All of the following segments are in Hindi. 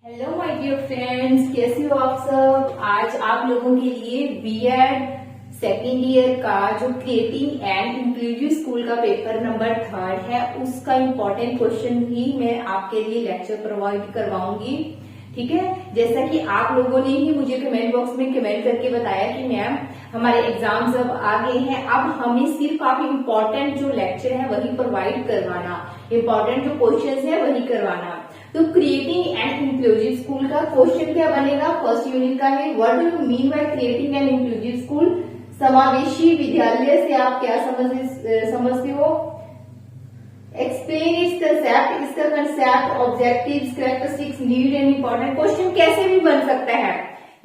हेलो माय डियर फ्रेंड्स, कैसे हो आप सब। आज आप लोगों के लिए बीएड सेकेंड ईयर का जो क्रिएटिंग एंड इंक्लूसिव स्कूल का पेपर नंबर 3 है, उसका इम्पोर्टेंट क्वेश्चन ही मैं आपके लिए लेक्चर प्रोवाइड करवाऊंगी। ठीक है, जैसा कि आप लोगों ने ही मुझे कमेंट बॉक्स में कमेंट करके बताया कि मैम हमारे एग्जाम्स अब आ गए हैं, अब हमें सिर्फ आप इम्पोर्टेंट जो लेक्चर है वही प्रोवाइड करवाना, इम्पोर्टेंट जो क्वेश्चन है वही करवाना। तो क्रिएटिंग एंड इंक्लूसिव स्कूल का क्वेश्चन क्या बनेगा, फर्स्ट यूनिट का है, what do you mean by creating and inclusive school. समावेशी विद्यालय से आप क्या समझते हो। एक्सप्लेन इट्स कंसेप्ट, इसका concept, objectives, characteristics, need and important. Question कैसे भी बन सकता है,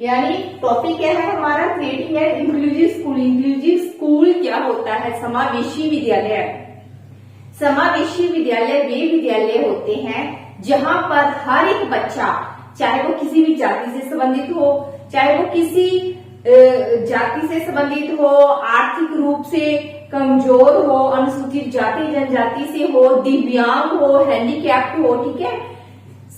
यानी टॉपिक क्या है हमारा, creating and inclusive school. Inclusive school क्या होता है, समावेशी विद्यालय। समावेशी विद्यालय वे विद्यालय होते हैं जहां पर हर एक बच्चा, चाहे वो किसी भी जाति से संबंधित हो, चाहे वो किसी जाति से संबंधित हो, आर्थिक रूप से कमजोर हो, अनुसूचित जाति जनजाति से हो, दिव्यांग हो, हैंडीकैप्ड हो, ठीक है,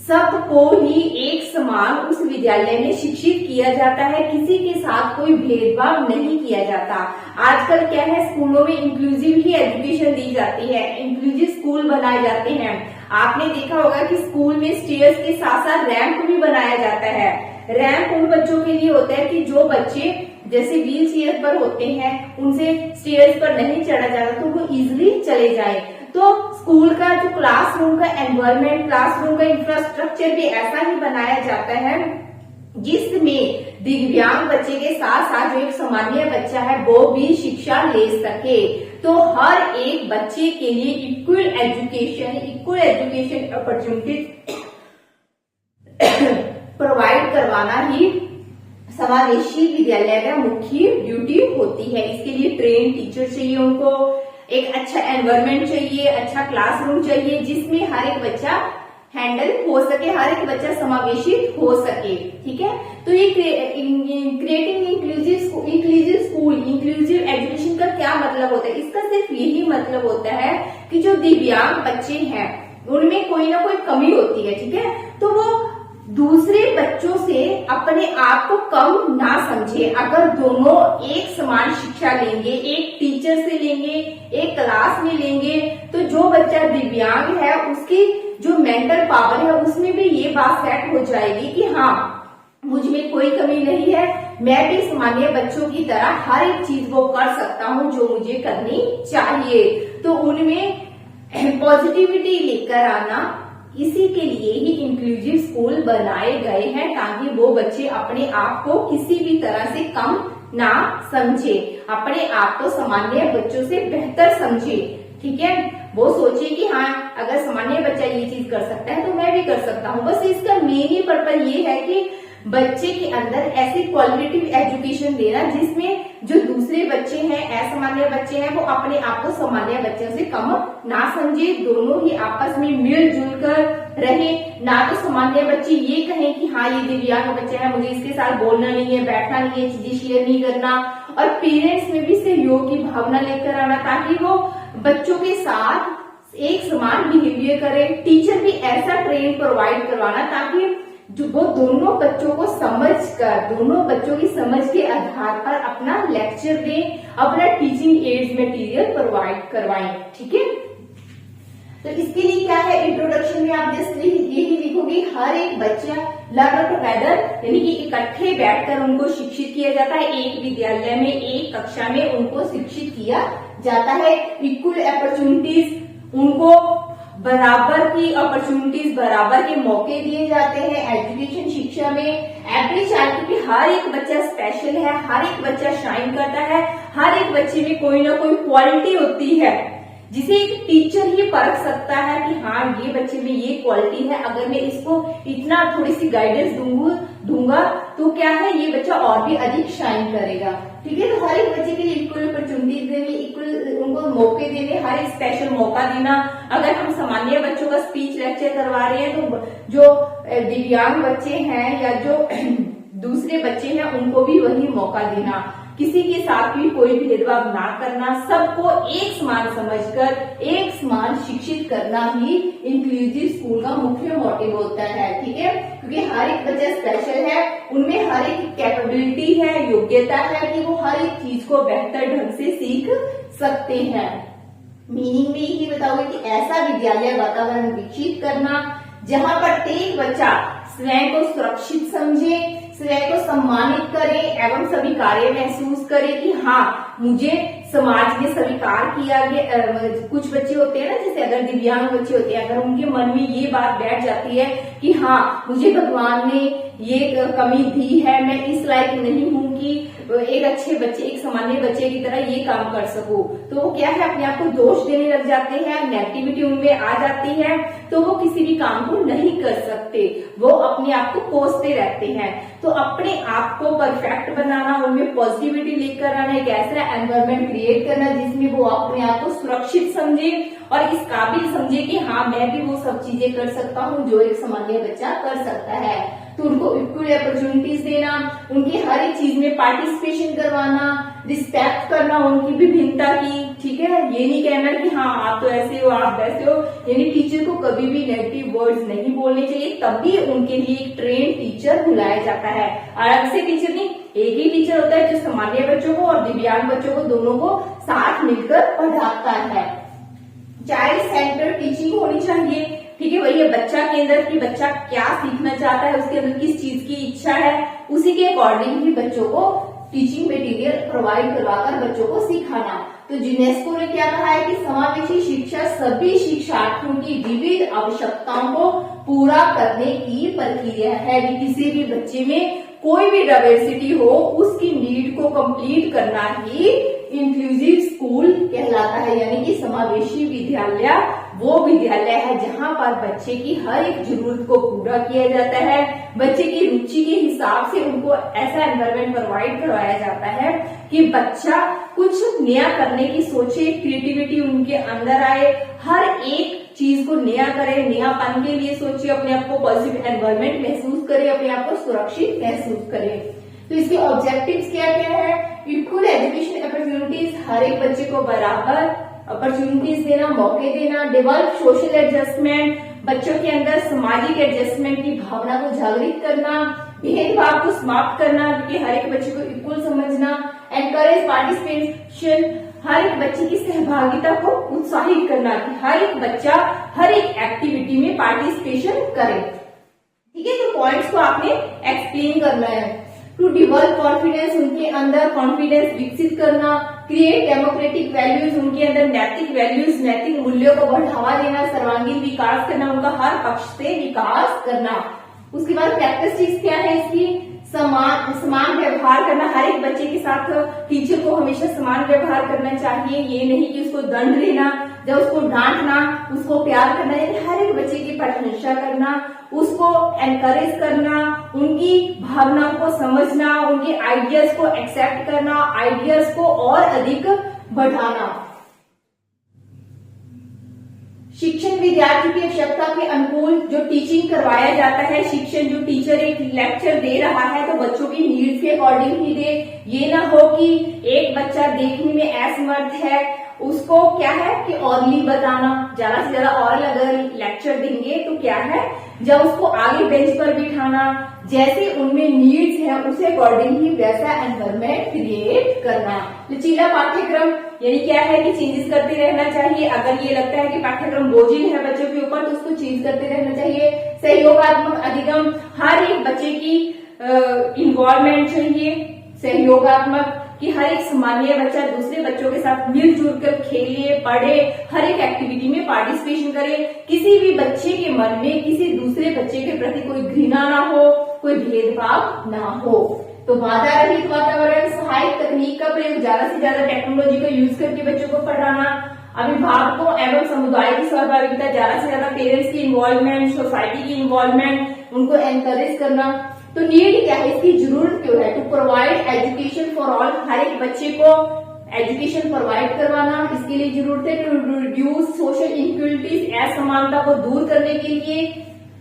सबको ही एक समान उस विद्यालय में शिक्षित किया जाता है। किसी के साथ कोई भेदभाव नहीं किया जाता। आजकल क्या है, स्कूलों में इंक्लूसिव ही एजुकेशन दी जाती है, इंक्लूसिव स्कूल बनाए जाते हैं। आपने देखा होगा कि स्कूल में स्टेयर्स के साथ साथ रैंप भी बनाया जाता है। रैंप उन बच्चों के लिए होता है कि जो बच्चे जैसे व्हील चेयर पर होते हैं, उनसे स्टेयर्स पर नहीं चढ़ा जाता, तो वो इजिली चले जाए। तो स्कूल का जो क्लासरूम का एनवायरनमेंट, क्लासरूम का इंफ्रास्ट्रक्चर भी ऐसा ही बनाया जाता है जिसमें दिव्यांग बच्चे के साथ साथ जो एक सामान्य बच्चा है वो भी शिक्षा ले सके। तो हर एक बच्चे के लिए इक्वल एजुकेशन अपॉर्चुनिटी प्रोवाइड करवाना ही समावेशी विद्यालय का मुख्य ड्यूटी होती है। इसके लिए ट्रेन टीचर चाहिए, उनको एक अच्छा एनवायरनमेंट चाहिए, अच्छा क्लासरूम चाहिए जिसमें हर एक बच्चा हैंडल हो सके, हर एक बच्चा समावेशित हो सके। ठीक है, तो ये creating inclusive school, inclusive education का क्या मतलब होता है, इसका सिर्फ यही मतलब होता है कि जो दिव्यांग बच्चे हैं उनमें कोई ना कोई कमी होती है, ठीक है, तो वो दूसरे बच्चों से अपने आप को कम ना समझे। अगर दोनों एक समान शिक्षा लेंगे, एक टीचर से लेंगे, एक क्लास में लेंगे, तो जो बच्चा दिव्यांग है उसकी जो मेंटल पावर है उसमें भी ये बात सेट हो जाएगी कि हाँ, मुझ में कोई कमी नहीं है, मैं भी सामान्य बच्चों की तरह हर एक चीज वो कर सकता हूँ जो मुझे करनी चाहिए। तो उनमें पॉजिटिविटी लेकर आना, इसी के लिए ही इंक्लूसिव स्कूल बनाए गए हैं ताकि वो बच्चे अपने आप को किसी भी तरह से कम ना समझे, अपने आप को सामान्य बच्चों से बेहतर समझे। ठीक है, वो सोचे कि हाँ, अगर सामान्य बच्चा ये चीज कर सकता है तो मैं भी कर सकता हूँ। बस इसका मेन ही पर्पज ये है कि बच्चे के अंदर ऐसी क्वालिटेटिव एजुकेशन देना जिसमें जो दूसरे बच्चे हैं, असामान्य बच्चे हैं, वो अपने आप को सामान्य बच्चों से कम ना समझे, दोनों ही आपस में मिलजुल कर रहे। ना तो सामान्य बच्चे ये कहें कि हाँ, ये दिव्यांग बच्चा है, मुझे इसके साथ बोलना नहीं है, बैठना नहीं है, चीजें शेयर नहीं करना, और पेरेंट्स में भी सहयोग की भावना लेकर आना ताकि वो बच्चों के साथ एक समान बिहेवियर करे। टीचर भी ऐसा ट्रेनिंग प्रोवाइड करवाना ताकि जो वो दोनों बच्चों को समझकर, दोनों बच्चों की समझ के आधार पर अपना लेक्चर दें, अपना टीचिंग एड्स मटेरियल प्रोवाइड करवाएं। ठीक है, तो इसके लिए क्या है, इंट्रोडक्शन में आप जस्ट यही लिखोगे, हर एक बच्चा लर्न टुगेदर, यानी कि इकट्ठे बैठकर उनको शिक्षित किया जाता है, एक विद्यालय में एक कक्षा में उनको शिक्षित किया जाता है। इक्वल अपॉर्चुनिटीज, उनको बराबर की अपॉर्चुनिटीज, बराबर के मौके दिए जाते हैं एजुकेशन शिक्षा में। एवरी चाइल्ड, क्योंकि हर एक बच्चा स्पेशल है, हर एक बच्चा शाइन करता है, हर एक बच्चे में कोई ना कोई क्वालिटी होती है जिसे एक टीचर ही परख सकता है कि हाँ, ये बच्चे में ये क्वालिटी है, अगर मैं इसको इतना थोड़ी सी गाइडेंस दूंगा तो क्या है, ये बच्चा और भी अधिक शाइन करेगा। ठीक है, तो हर एक बच्चे के लिए इक्वल अपॉर्चुनिटीज देनी, इक्वल उनको मौके देने, हर एक स्पेशल मौका देना। अगर हम सामान्य बच्चों का स्पीच लेक्चर करवा रहे हैं तो जो दिव्यांग बच्चे हैं या जो दूसरे बच्चे हैं उनको भी वही मौका देना किसी के साथ भी कोई भेदभाव ना करना, सबको एक समान समझकर एक समान शिक्षित करना ही इंक्लूसिव स्कूल का मुख्य मोटिव होता है। ठीक है, क्योंकि हर एक बच्चा स्पेशल है, उनमें हर एक कैपेबिलिटी है, योग्यता है कि वो हर एक चीज को बेहतर ढंग से सीख सकते हैं। मीनिंग में यही बताओगे कि ऐसा विद्यालय वातावरण विकसित करना जहां प्रत्येक बच्चा स्वयं को सुरक्षित समझे, स्वयं को सम्मानित करे एवं स्वीकार्य महसूस करे कि हाँ मुझे समाज में स्वीकार किया गया। कुछ बच्चे होते हैं ना, जैसे अगर दिव्यांग बच्चे होते हैं, अगर उनके मन में ये बात बैठ जाती है कि हाँ मुझे भगवान ने ये कमी दी है, मैं इस लायक नहीं हूं कि एक अच्छे बच्चे, एक सामान्य बच्चे की तरह ये काम कर सकूं, तो वो क्या है अपने आप को दोष देने लग जाते हैं, नेगेटिविटी उनमें आ जाती है, तो वो किसी भी काम को नहीं कर सकते, वो अपने आप को कोसते रहते हैं। तो अपने आप को परफेक्ट बनाना, उनमें पॉजिटिविटी लेकर आना, एक ऐसा एनवायरमेंट क्रिएट करना जिसमें वो अपने आप को सुरक्षित समझे और इस काबिल समझे कि हाँ मैं भी वो सब चीजें कर सकता हूँ जो एक सामान्य बच्चा कर सकता है। तो उनको इक्वल अपॉर्चुनिटीज देना, उनके हर एक चीज में पार्टिसिपेशन करवाना, रिस्पेक्ट करना उनकी विभिन्नता की। ठीक है, ये नहीं कहना कि हाँ आप तो ऐसे हो, आप वैसे हो, यानी टीचर को कभी भी नेगेटिव वर्ड्स नहीं बोलने चाहिए, तभी उनके लिए एक ट्रेन टीचर बुलाया जाता है। अलग से टीचर नहीं, एक ही टीचर होता है जो सामान्य बच्चों को और दिव्यांग बच्चों को दोनों को साथ मिलकर पढ़ाता है। चाइल्ड सेंटर टीचिंग होनी चाहिए। ठीक है, वही है बच्चा के अंदर कि बच्चा क्या सीखना चाहता है, उसके अंदर किस चीज की इच्छा है, उसी के अकॉर्डिंग ही बच्चों को टीचिंग मटेरियल प्रोवाइड करवाकर बच्चों को सिखाना। तो यूनेस्को ने क्या कहा है कि समावेशी शिक्षा सभी शिक्षार्थियों की विविध आवश्यकताओं को पूरा करने की प्रक्रिया है। कि किसी भी बच्चे में कोई भी डाइवर्सिटी हो, उसकी नीड को कंप्लीट करना ही इंक्लूसिव स्कूल कहलाता है। यानी कि समावेशी विद्यालय वो विद्यालय है जहां पर बच्चे की हर एक जरूरत को पूरा किया जाता है, बच्चे की रुचि के हिसाब से उनको ऐसा एनवायरमेंट प्रोवाइड करवाया जाता है कि बच्चा कुछ नया करने की सोचे, क्रिएटिविटी उनके अंदर आए, हर एक चीज को नया करे, नयापन के लिए सोचे, अपने आप को पॉजिटिव एनवायरमेंट महसूस करे, अपने आप को सुरक्षित महसूस करे। तो इसके ऑब्जेक्टिव्स क्या क्या है? इक्वल एजुकेशन अपॉर्चुनिटीज, हर एक बच्चे को बराबर अपॉर्चुनिटीज देना, मौके देना, डेवलप सोशल एडजस्टमेंट, बच्चों के अंदर सामाजिक एडजस्टमेंट की भावना को जागृत करना, भेदभाव को समाप्त करना, क्योंकि हर एक बच्चे को इक्वल समझना, एनकरेज पार्टिसिपेशन, हर एक बच्चे की सहभागिता को उत्साहित करना कि हर एक बच्चा हर एक एक्टिविटी में पार्टिसिपेशन करे। ठीक है, तो पॉइंट्स को आपने एक्सप्लेन करना है। टू डेवलप कॉन्फिडेंस, उनके अंदर कॉन्फिडेंस विकसित करना, क्रिएट डेमोक्रेटिक वैल्यूज, उनके अंदर नैतिक वैल्यूज, नैतिक मूल्यों को बढ़ावा देना, सर्वांगीण विकास करना, उनका हर पक्ष से विकास करना। उसके बाद कैरेक्टरिस्टिक्स क्या है इसकी? समान व्यवहार करना, हर एक बच्चे के साथ टीचर को हमेशा समान व्यवहार करना चाहिए, ये नहीं कि उसको दंड देना, जब उसको डांटना, उसको प्यार करना, यानी हर एक बच्चे की प्रशंसा करना, उसको एनकरेज करना, उनकी भावनाओं को समझना, उनके आइडियाज को एक्सेप्ट करना, आइडियाज को और अधिक बढ़ाना। शिक्षण विद्यार्थी की आवश्यकता के अनुकूल जो टीचिंग करवाया जाता है, शिक्षण जो टीचर एक लेक्चर दे रहा है तो बच्चों की नीड्स के अकॉर्डिंग ही दे। ये ना हो कि एक बच्चा देखने में असमर्थ है, उसको क्या है कि ऑरली बताना, ज्यादा से ज्यादा ऑरल अगर लेक्चर देंगे तो क्या है, जब उसको आगे बेंच पर बिठाना, जैसे उनमें नीड्स है उसे अकॉर्डिंग ही वैसा एनवायरमेंट क्रिएट करना। लचीला पाठ्यक्रम यानी क्या है कि चेंजेस करते रहना चाहिए। अगर ये लगता है कि पाठ्यक्रम बोझिल है बच्चों के ऊपर तो उसको चेंज करते रहना चाहिए। सहयोगात्मक अधिगम, हर एक बच्चे की इन्वॉल्वमेंट चाहिए, सहयोगात्मक कि हर एक सामान्य बच्चा दूसरे बच्चों के साथ मिलजुल कर खेले, पढ़े, हर एक एक्टिविटी में पार्टिसिपेशन करे, किसी भी बच्चे के मन में किसी दूसरे बच्चे के प्रति कोई घृणा ना हो, कोई भेदभाव ना हो। तो बाधा रहित वातावरण, सहायक तकनीक का प्रयोग, ज्यादा से ज्यादा टेक्नोलॉजी का यूज करके बच्चों को पढ़ाना, अभिभावकों एवं समुदाय की सहभागिता, ज्यादा से ज्यादा पेरेंट्स की इन्वॉल्वमेंट, सोसाइटी की इन्वॉल्वमेंट, उनको एनकरेज करना। तो नीड क्या है, इसकी जरूरत क्यों है? To provide education for all, हर एक बच्चे को एजुकेशन प्रोवाइड करवाना, इसके लिए जरूरत है। टू रिड्यूस सोशल इनइक्वालिटीज, असमानता को दूर करने के लिए।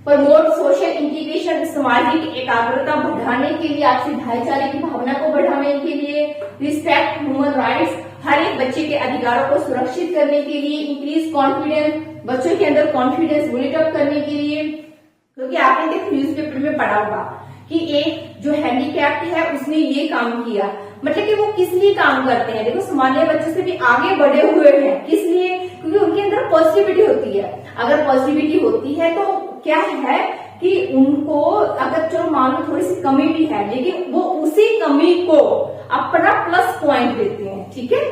प्रमोट सोशल इंटीग्रेशन, सामाजिक एकाग्रता बढ़ाने के लिए, आपसी भाईचारे की भावना को बढ़ाने के लिए, रिस्पेक्ट ह्यूमन राइट्स, हर एक बच्चे के अधिकारों को सुरक्षित करने के लिए, इंक्रीज कॉन्फिडेंस, बच्चों के अंदर कॉन्फिडेंस बिल्ड अप करने के लिए। क्योंकि आपने देखो न्यूज़पेपर में पढ़ा होगा कि एक जो हैंडीकैप्ड है उसने ये काम किया, मतलब कि वो किस लिए काम करते हैं। देखो सामान्य बच्चों से भी आगे बढ़े हुए हैं, किस लिए? क्योंकि उनके अंदर पॉजिटिविटी होती है। अगर पॉजिटिविटी होती है तो क्या है कि उनको अगर चलो मान लो थोड़ी सी कमी भी है, लेकिन वो उसी कमी को अपना प्लस पॉइंट देते हैं। ठीक है,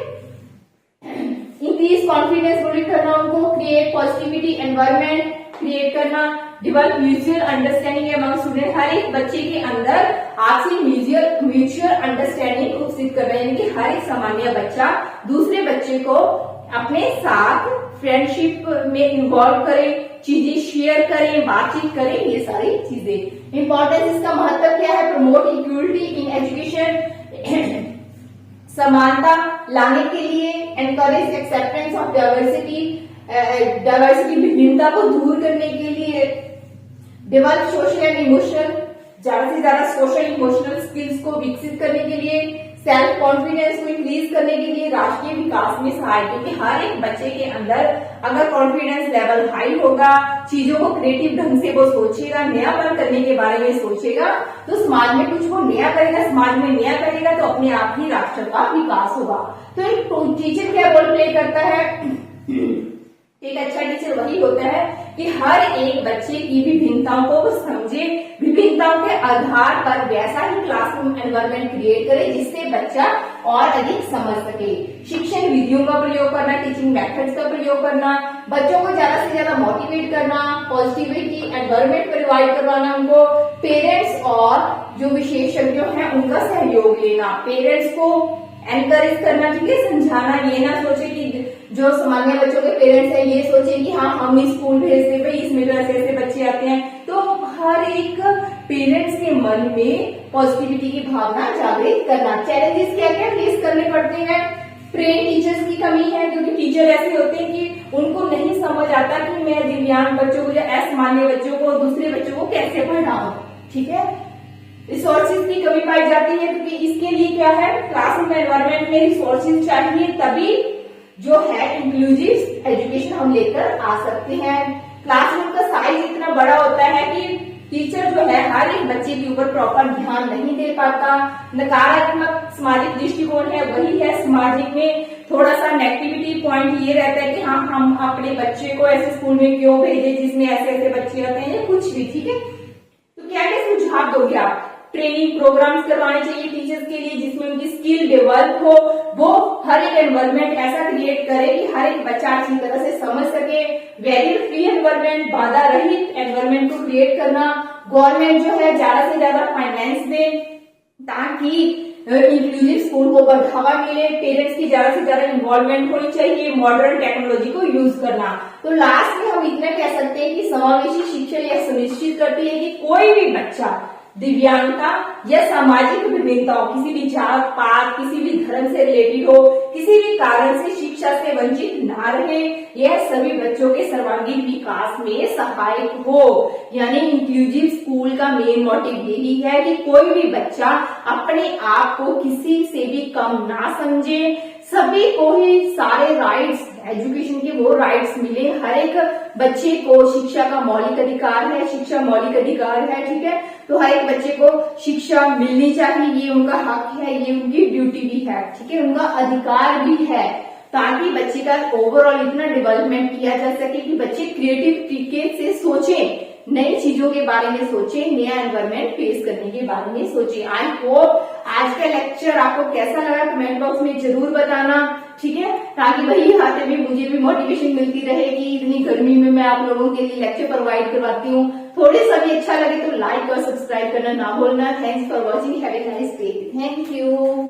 इंक्रीज कॉन्फिडेंस बिल्ड करना उनको, क्रिएट पॉजिटिविटी एनवायरमेंट क्रिएट करना, develop mutual understanding among student, हर एक बच्चे के अंदर आपसी म्यूचुअल अंडरस्टैंडिंग को विकसित करना, यानी कि हर एक सामान्य बच्चा दूसरे बच्चे को अपने साथ फ्रेंडशिप में इन्वॉल्व करे, चीजें शेयर करें, बातचीत करें, ये सारी चीजें। इंपॉर्टेंस, इसका महत्व क्या है? प्रमोट इक्वलिटी इन एजुकेशन, समानता लाने के लिए, एनकरेज एक्सेप्टेंस ऑफ डाइवर्सिटी, विभिन्नता को दूर करने के लिए, डेवलप सोशल एंड इमोशनल, ज्यादा से ज्यादा सोशल इमोशनल स्किल्स को विकसित करने के लिए, सेल्फ कॉन्फिडेंस को इंक्रीज करने के लिए, राष्ट्रीय विकास में सहाय, क्योंकि हर एक बच्चे के अंदर अगर कॉन्फिडेंस लेवल हाई होगा, चीजों को क्रिएटिव ढंग से वो सोचेगा, नयापन करने के बारे में सोचेगा, तो समाज में कुछ वो नया करेगा, समाज में नया करेगा तो अपने आप ही राष्ट्र का विकास होगा। तो एक टीचर क्या रोल प्ले करता है? एक अच्छा टीचर वही होता है कि हर एक बच्चे की विभिन्नताओं को वो समझे, विभिन्नताओं के आधार पर वैसा ही क्लासरूम एनवायरनमेंट क्रिएट करे जिससे बच्चा और अधिक समझ सके। शिक्षण विधियों का प्रयोग करना, टीचिंग मेथड्स का प्रयोग करना, बच्चों को ज्यादा से ज्यादा मोटिवेट करना, पॉजिटिविटी एनवायरनमेंट प्रोवाइड करवाना उनको, पेरेंट्स और जो विशेषज्ञ हैं उनका सहयोग लेना, पेरेंट्स को एनकरेज करना, ठीक है, समझाना, ये ना सोचे कि जो सामान्य बच्चों के पेरेंट्स हैं ये सोचे कि हाँ हम ही स्कूल भेजते भाई इसमें तो ऐसे ऐसे बच्चे आते हैं। तो हर एक पेरेंट्स के मन में पॉजिटिविटी की भावना जागृत करना। चैलेंजेस क्या क्या फेस करने पड़ते हैं? ट्रेन टीचर्स की कमी है, क्योंकि टीचर ऐसे होते हैं कि उनको नहीं समझ आता कि मैं दिव्यांग बच्चों को या असामान्य बच्चों को, दूसरे बच्चों को कैसे पढ़ाऊं। ठीक है, रिसोर्सेज की कमी पाई जाती है, क्योंकि इसके लिए क्या है, क्लासरूम एनवायरनमेंट में रिसोर्सेज चाहिए, तभी जो है इंक्लूसिव एजुकेशन हम लेकर आ सकते हैं। क्लासरूम का साइज इतना बड़ा होता है कि टीचर जो है हर एक बच्चे के ऊपर प्रॉपर ध्यान नहीं दे पाता। नकारात्मक सामाजिक दृष्टिकोण है वही है, सामाजिक में थोड़ा सा नेगेटिविटी पॉइंट ये रहता है कि हाँ हम अपने बच्चे को ऐसे स्कूल में क्यों भेजे जिसमें ऐसे ऐसे बच्चे आते हैं या कुछ भी। ठीक है, तो क्या क्या सुझाव दोगे आप? ट्रेनिंग प्रोग्राम्स करवाने चाहिए टीचर्स के लिए जिसमें उनकी स्किल डेवलप हो, वो हर एक एनवायरनमेंट ऐसा क्रिएट करे कि हर एक बच्चा अच्छी तरह से समझ सके। बैरियर फ्री एनवायरनमेंट, बाधा रहित एनवायरनमेंट को क्रिएट करना। गवर्नमेंट जो है ज्यादा से ज्यादा फाइनेंस दे ताकि इंक्लूसिव स्कूल को बढ़ावा मिले। पेरेंट्स की ज्यादा से ज्यादा इन्वॉल्वमेंट होनी चाहिए। मॉडर्न टेक्नोलॉजी को यूज करना। तो लास्ट में हम इतना कह सकते हैं कि समावेशी शिक्षा यह सुनिश्चित करती है कि कोई भी बच्चा दिव्यांगता या सामाजिक विभिन्नताओं, किसी भी जात पात, किसी भी धर्म से रिलेटेड हो, किसी भी कारण से शिक्षा से वंचित ना रहे। यह सभी बच्चों के सर्वांगीण विकास में सहायक हो। यानी इंक्लूसिव स्कूल का मेन मोटिव यही है कि कोई भी बच्चा अपने आप को किसी से भी कम ना समझे, सभी को ही सारे राइट्स, एजुकेशन के वो राइट्स मिले। हर एक बच्चे को शिक्षा का मौलिक अधिकार है, शिक्षा मौलिक अधिकार है। ठीक है, तो हर एक बच्चे को शिक्षा मिलनी चाहिए, ये उनका हक है, ये उनकी ड्यूटी भी है। ठीक है, उनका अधिकार भी है, ताकि बच्चे का ओवरऑल इतना डेवलपमेंट किया जा सके कि बच्चे क्रिएटिव तरीके से सोचें, नई चीजों के बारे में सोचें, नया एनवायरनमेंट फेस करने के बारे में सोचें। आई होप आज का लेक्चर आपको कैसा लगा कमेंट बॉक्स में जरूर बताना। ठीक है, ताकि वही हाथे में मुझे भी मोटिवेशन मिलती रहे कि इतनी गर्मी में मैं आप लोगों के लिए लेक्चर प्रोवाइड करवाती हूँ। थोड़े सा भी अच्छा लगे तो लाइक और सब्सक्राइब करना ना भूलना। Thanks for watching, have a nice day. Thank you.